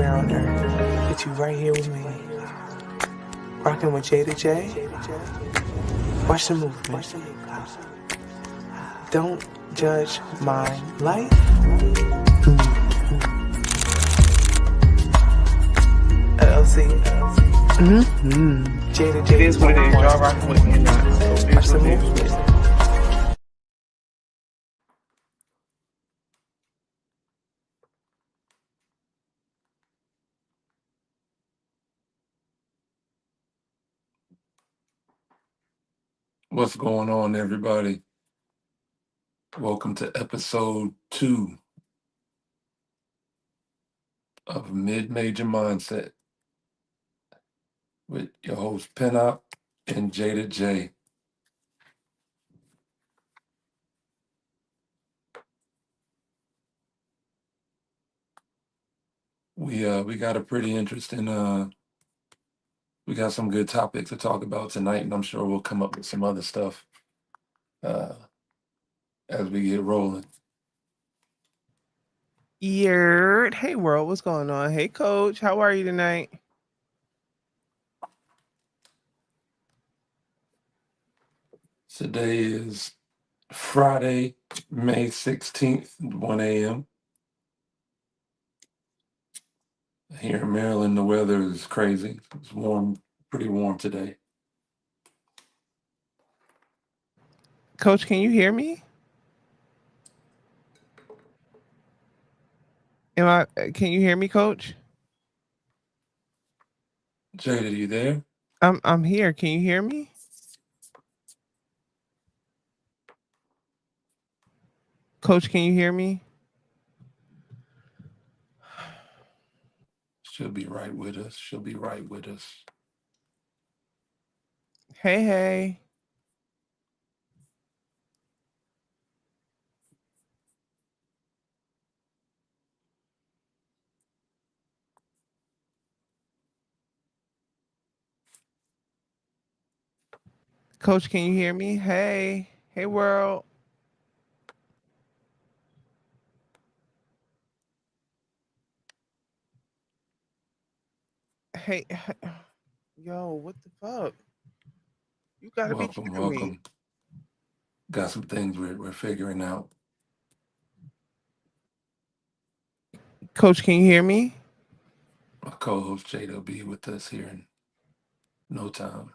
anywhere on earth, but you right here with me. Rocking with Jada J. Watch the movement. Don't judge my life. LLC. Jada J. It is what it is. Y'all rocking with me or not. So Watch the movement. What's going on, everybody? Welcome to episode 2 of Major Mindset with your host Pinnock and Jada J. We got a pretty interesting we got some good topics to talk about tonight, and I'm sure we'll come up with some other stuff as we get rolling. Hey world, what's going on? Hey coach, how are you tonight? Today is Friday, May 16th, 1 a.m. Here in Maryland, the weather is crazy. It's warm, pretty warm today. Coach, can you hear me? Can you hear me, coach? Jada, are you there? I'm here. Can you hear me? Coach, can you hear me? She'll be right with us. She'll be right with us. Hey. Coach, can you hear me? Hey world. Hey, yo, what the fuck? You gotta be kidding me. Welcome. Got some things we're figuring out. Coach, can you hear me? My co-host Jada will be with us here in no time.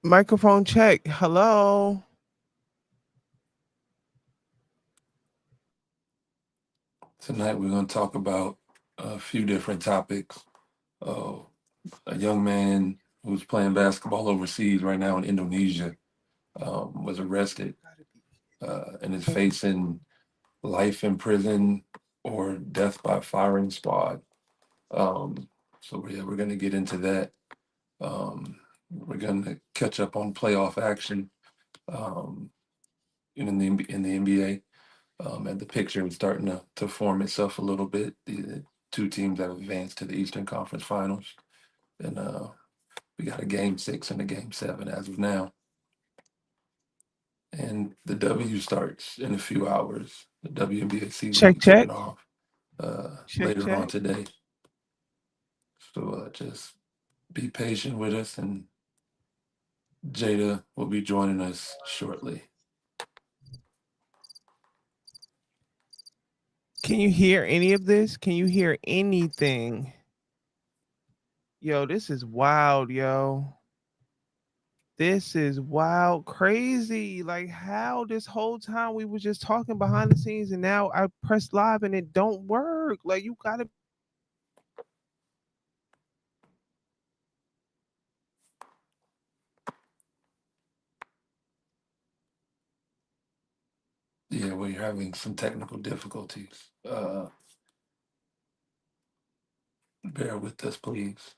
Microphone check. Hello. Tonight we're going to talk about a few different topics. A young man who's playing basketball overseas right now in Indonesia was arrested and is facing life in prison or death by firing squad. So we're going to get into that. We're going to catch up on playoff action in the NBA. And the picture is starting to form itself a little bit. The two teams have advanced to the Eastern Conference Finals. And we got a Game 6 and a Game 7 as of now. And the W starts in a few hours. The WNBA season will be kicking off later on today. So just be patient with us, and Jada will be joining us shortly. Can you hear any of this? Can you hear anything? Yo, this is wild, yo. This is wild, crazy. Like how this whole time we were just talking behind the scenes, and now I press live and it don't work. Like you gotta. Yeah, we're having some technical difficulties. Bear with us, please.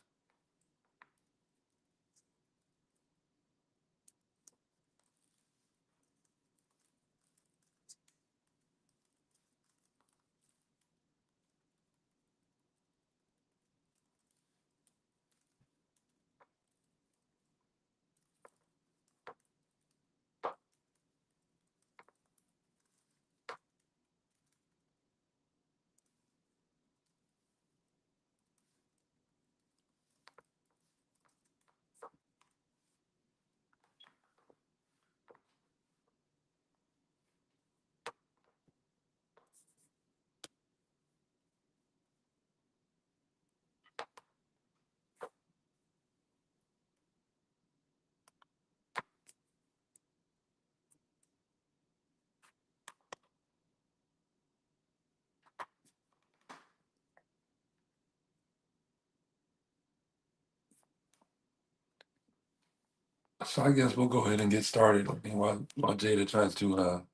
So I guess we'll go ahead and get started. I mean, while Jada tries to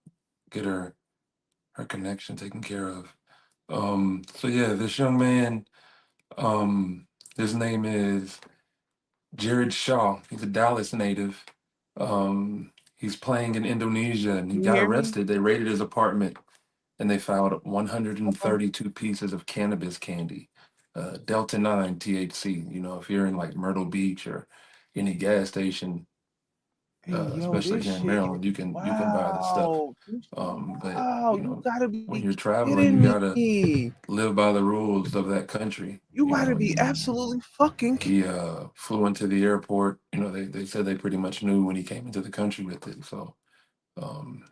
get her connection taken care of. So yeah, this young man, um, his name is Jared Shaw. He's a Dallas native. He's playing in Indonesia, and he Can you got hear me? arrested. They raided his apartment, and they found 132 pieces of cannabis candy, Delta 9 THC. You know, if you're in like Myrtle Beach or any gas station, Hey, yo, especially this here in shit Maryland, is you can buy this stuff. wow. This shit is But wow. you You know, gotta when be you're traveling, you kidding gotta me. live by the rules of that country. You You gotta know, be absolutely fucking he flew into the airport. You know, they said they pretty much knew when he came into the country with it. So um,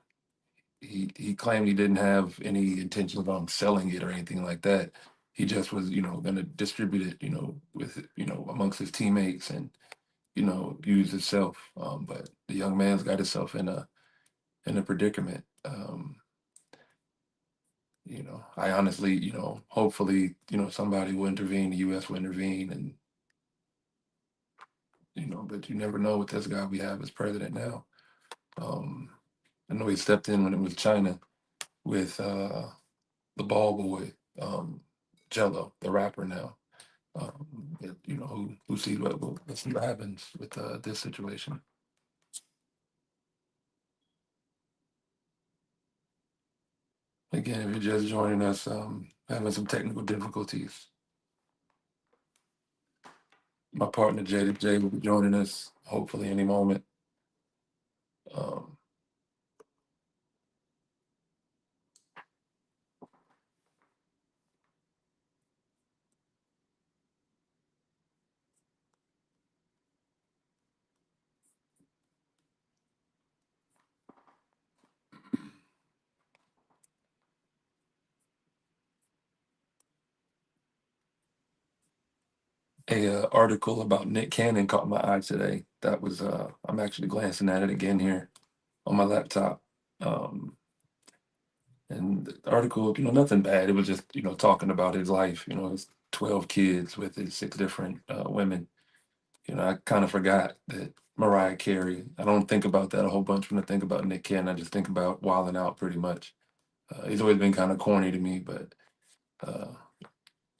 he claimed he didn't have any intentions on selling it or anything like that. He just was, going to distribute it, with, amongst his teammates and, use himself. But the young man's got himself in a predicament. I honestly, hopefully, somebody will intervene, the U.S. will intervene, and but you never know with this guy we have as president now. Um, I know he stepped in when it was China with the ball boy, Jello, the rapper now. Who sees let's see what happens with this situation. Again, if you're just joining us, having some technical difficulties. My partner Jada will be joining us hopefully any moment. Um, a article about Nick Cannon caught my eye today. That was I'm actually glancing at it again here on my laptop. And the article, nothing bad. It was just, talking about his life, his 12 kids with his 6 different women. I kind of forgot that Mariah Carey, I don't think about that a whole bunch when I think about Nick Cannon. I just think about Wildin' Out pretty much. He's always been kind of corny to me, but uh,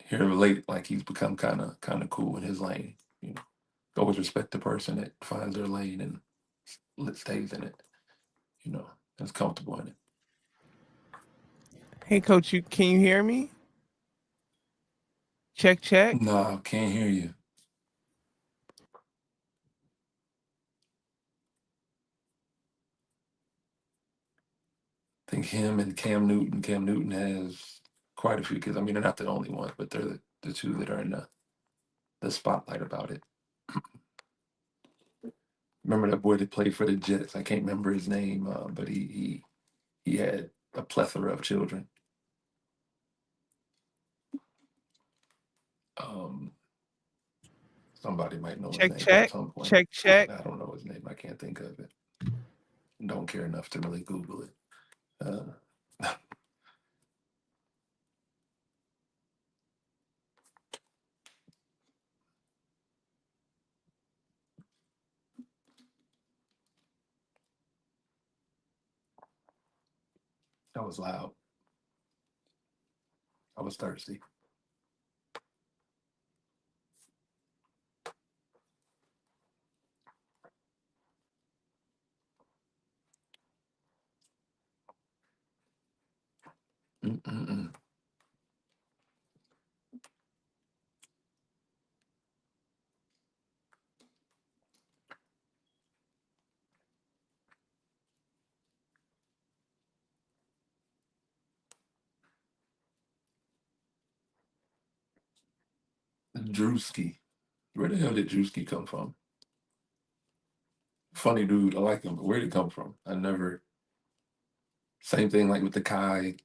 here of late, like he's become kind of cool in his lane. You know, always respect the person that finds their lane and stays in it. That's comfortable in it. Hey, coach, can you hear me? Check, check. No, can't hear you. I think him and Cam Newton. Cam Newton has quite a few kids. I mean, they're not the only ones, but they're the two that are in the spotlight about it. Remember that boy that played for the Jets? I can't remember his name, but he had a plethora of children. Um, Somebody might know his Check, name at check. some point. Check, check. I don't know his name. I can't think of it. Don't care enough to really Google it. That was loud. I was thirsty. Mm-mm-mm. Drewski. Where the hell did Drewski come from? Funny dude. I like him, but where did he come from? I never. Same thing like with the Kai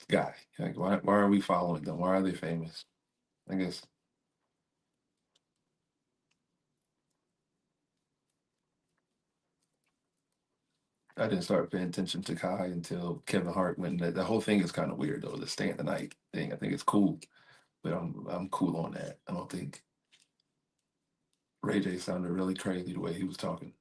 guy. Like, why are we following them? Why are they famous? I guess I didn't start paying attention to Kai until Kevin Hart went. The whole thing is kind of weird though. The stay in the night thing. I think it's cool, but I'm cool on that. I don't think Ray J sounded really crazy the way he was talking.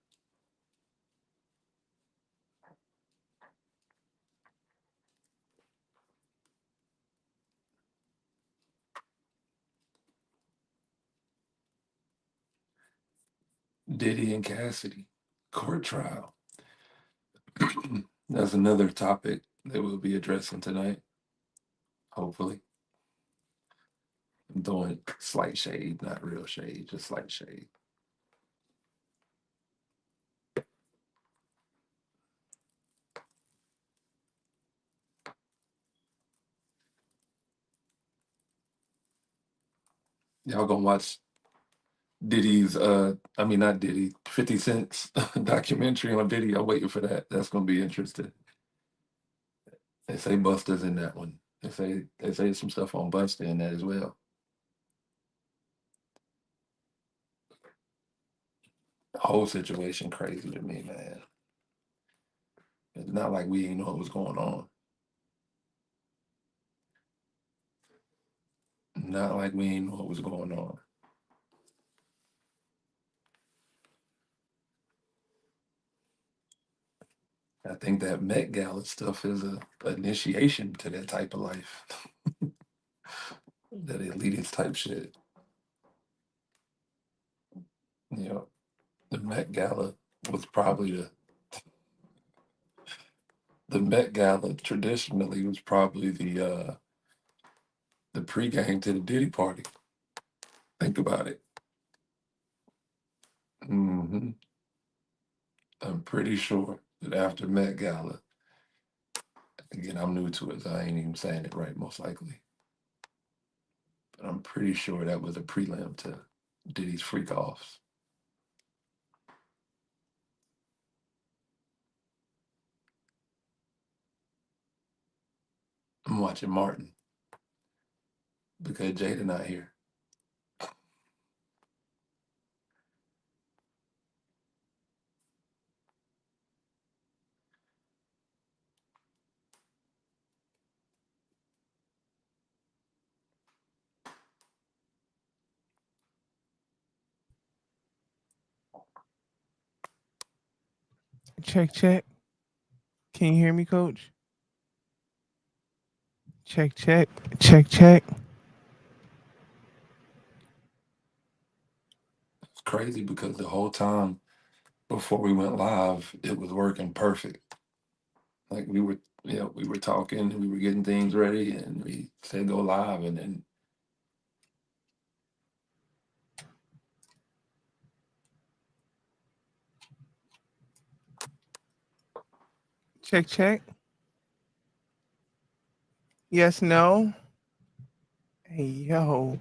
Diddy and Cassidy court trial. That's another topic that we'll be addressing tonight. Hopefully, I'm doing slight shade, not real shade, just slight shade. Y'all gonna watch Diddy's not Diddy, 50 Cent's documentary on Diddy. I'm waiting for that. That's gonna be interesting. They say Busta's in that one. They say some stuff on Busta in that as well. The whole situation crazy to me, man. It's not like we didn't know what was going on. Not like we didn't know what was going on. I think that Met Gala stuff is a initiation to that type of life. That elitist type shit. You know, the Met Gala was probably the Met Gala traditionally was probably the pregame to the Diddy party. Think about it. I'm pretty sure that after Met Gala, again, I'm new to it, so I ain't even saying it right, most likely. But I'm pretty sure that was a prelim to Diddy's freak offs. I'm watching Martin because Jada not here. Check, check. Can you hear me, Coach? Check, check. Check, check. It's crazy because the whole time before we went live, it was working perfect. Like we were talking, we were getting things ready, and we said go live, and then Check, check. Yes, no. Hey, yo.